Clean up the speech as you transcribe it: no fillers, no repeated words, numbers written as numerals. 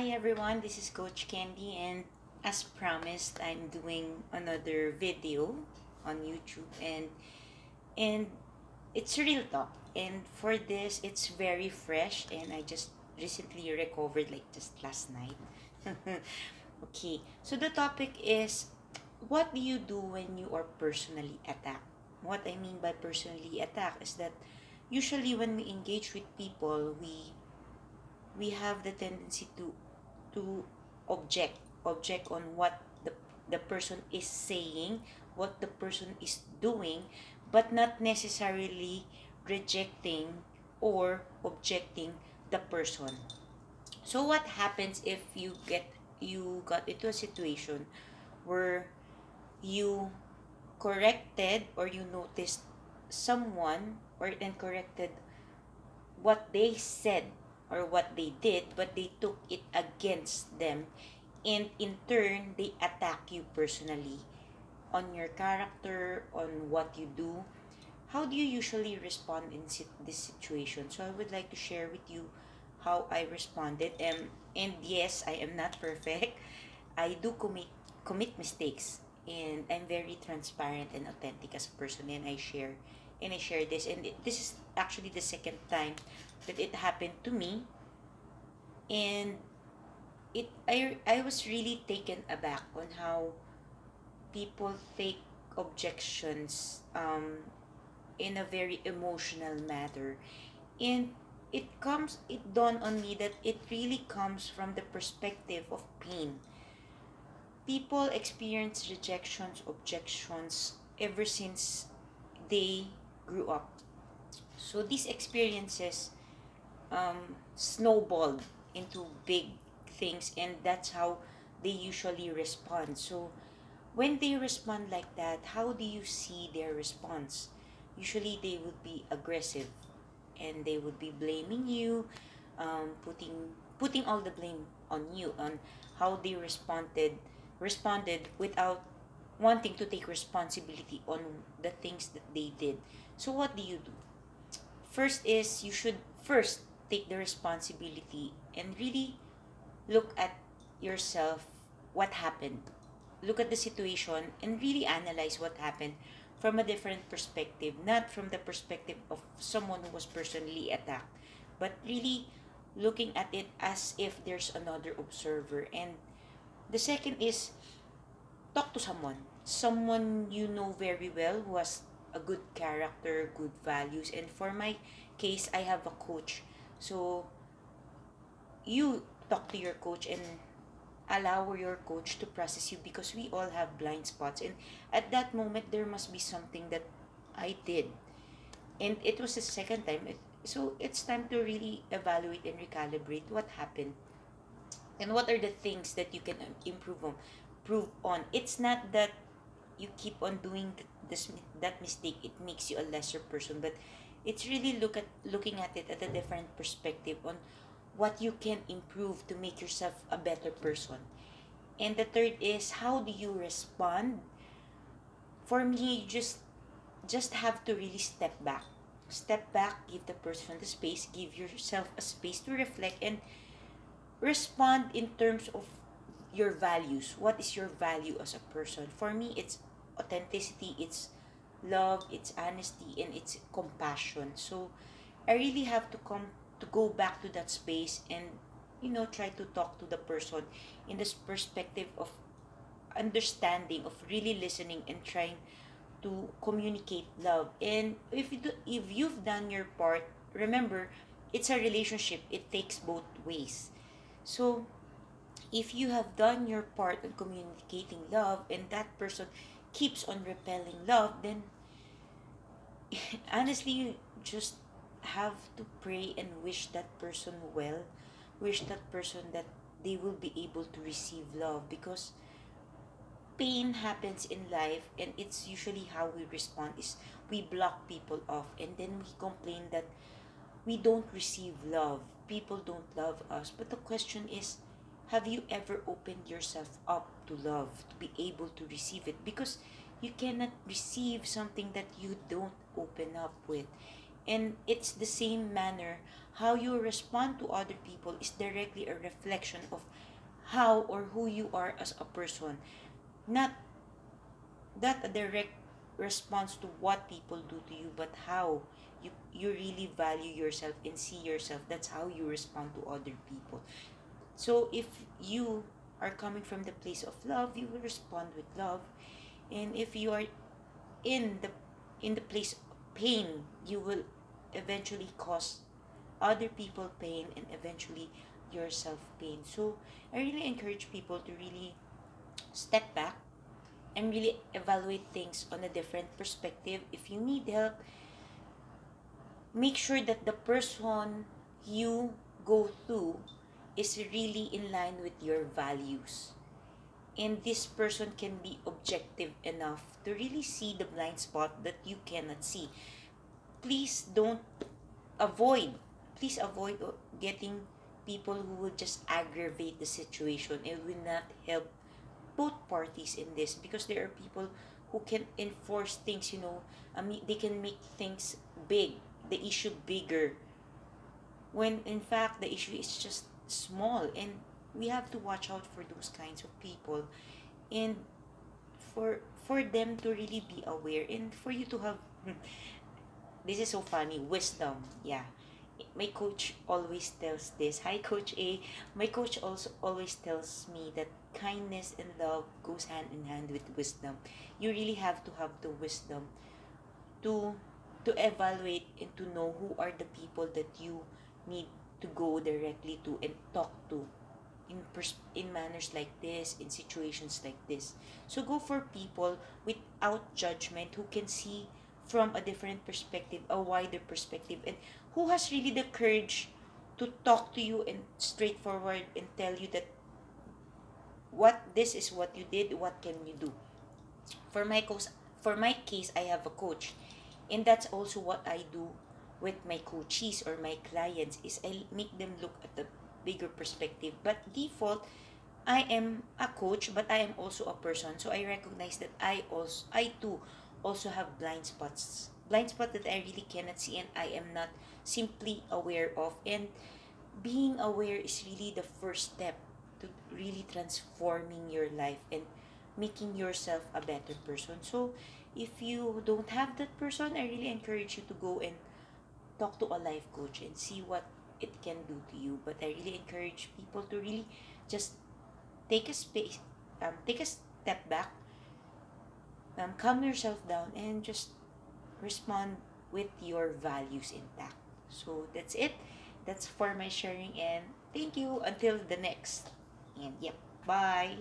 Hi everyone, this is Coach Candee, and as promised, I'm doing another video on YouTube, and it's real talk. And for this, it's very fresh, and I just recently recovered like just last night. Okay, so the topic is, what do you do when you are personally attacked? What I mean by personally attacked is that usually when we engage with people, we have the tendency to object object on what the person is saying, what the person is doing, but not necessarily rejecting or objecting the person. So what happens if you got into a situation where you corrected or you noticed someone or and corrected what they said or what they did, but they took it against them, and in turn they attack you personally on your character, on what you do. How do you usually respond in this situation? So I would like to share with you how I responded. And yes, I am not perfect. I do commit mistakes, and I'm very transparent and authentic as a person, and I share this, and this is actually the second time that it happened to me. And I was really taken aback on how people take objections in a very emotional manner. And it dawned on me that it really comes from the perspective of pain. People experience rejections, objections ever since they grew up. So these experiences snowballed into big things, and that's how they usually respond. So when they respond like that, how do you see their response? Usually they would be aggressive, and they would be blaming you, putting all the blame on you, on how they responded without wanting to take responsibility on the things that they did. So what do you do? First is, you should first take the responsibility and really look at yourself, what happened. Look at the situation and really analyze what happened from a different perspective, not from the perspective of someone who was personally attacked, but really looking at it as if there's another observer. And the second is, talk to someone you know very well, who has a good character, good values. And for my case, I have a coach. So you talk to your coach and allow your coach to process you, because we all have blind spots, and at that moment there must be something that I did, and it was the second time. So it's time to really evaluate and recalibrate what happened, and what are the things that you can improve on. It's not that you keep on doing that mistake, it makes you a lesser person, but it's really looking at it at a different perspective on what you can improve to make yourself a better person. And the third is, how do you respond? For me, just have to really step back, give the person the space, give yourself a space to reflect, and respond in terms of your values. What is your value as a person? For me, it's authenticity, it's love, it's honesty, and it's compassion. So I really have to come to go back to that space, and try to talk to the person in this perspective of understanding, of really listening and trying to communicate love. And if you've done your part, remember, it's a relationship, it takes both ways. So if you have done your part in communicating love, and that person keeps on repelling love, then honestly, you just have to pray and wish that person well, wish that person that they will be able to receive love, because pain happens in life, and it's usually how we respond is we block people off, and then we complain that we don't receive love, people don't love us. But the question is, have you ever opened yourself up to love, to be able to receive it? Because you cannot receive something that you don't open up with. And it's the same manner. How you respond to other people is directly a reflection of how or who you are as a person. Not that a direct response to what people do to you, but how you really value yourself and see yourself. That's how you respond to other people. So if you are coming from the place of love, you will respond with love. And if you are in the place of pain, you will eventually cause other people pain and eventually yourself pain. So I really encourage people to really step back and really evaluate things on a different perspective. If you need help, make sure that the person you go to is really in line with your values. And this person can be objective enough to really see the blind spot that you cannot see. Please don't avoid, please avoid getting people who will just aggravate the situation. It will not help both parties in this, because there are people who can enforce things, I mean, they can make things big, the issue bigger, when in fact the issue is just small. And we have to watch out for those kinds of people, and for them to really be aware, and for you to have this is so funny, wisdom. Yeah, my coach always tells this. Hi, Coach A. My coach also always tells me that kindness and love goes hand in hand with wisdom. You really have to have the wisdom to evaluate and to know who are the people that you need to go directly to and talk to in manners like this, in situations like this. So go for people without judgment, who can see from a different perspective, a wider perspective, and who has really the courage to talk to you and straightforward and tell you that what this is what you did, what can you do. For my coach, for my case, I have a coach, and that's also what I do with my coachees or my clients, is I make them look at the bigger perspective. But default, I am a coach, but I am also a person. So I recognize that I too also have blind spot that I really cannot see and I am not simply aware of. And being aware is really the first step to really transforming your life and making yourself a better person. So if you don't have that person, I really encourage you to go and talk to a life coach and see what it can do to you. But I really encourage people to really just take a space, take a step back, calm yourself down, and just respond with your values intact. So that's it. That's for my sharing, and thank you until the next. And yep, bye.